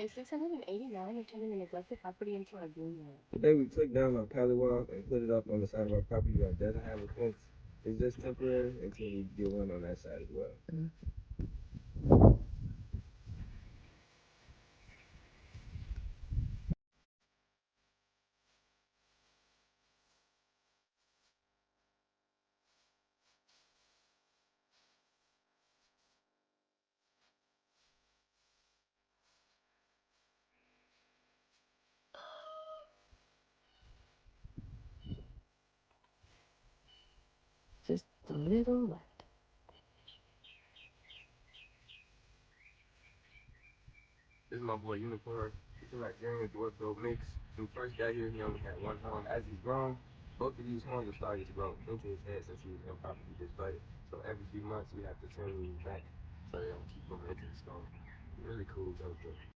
Okay, 689 are turning a neglected property into a greenway. Today we took down our polywall and put it up on the side of our property that doesn't have a fence. It's just temporary until we get one on that side as well. Just a little left. This is my boy Unicorn. He's a Nigerian Dwarfville mix. When he first got here, he only had one horn. As he's grown, both of these horns are starting to grow into his head since he was improperly disbudded. So every few months, we have to turn these back so they don't keep going into the stone. Really cool, though.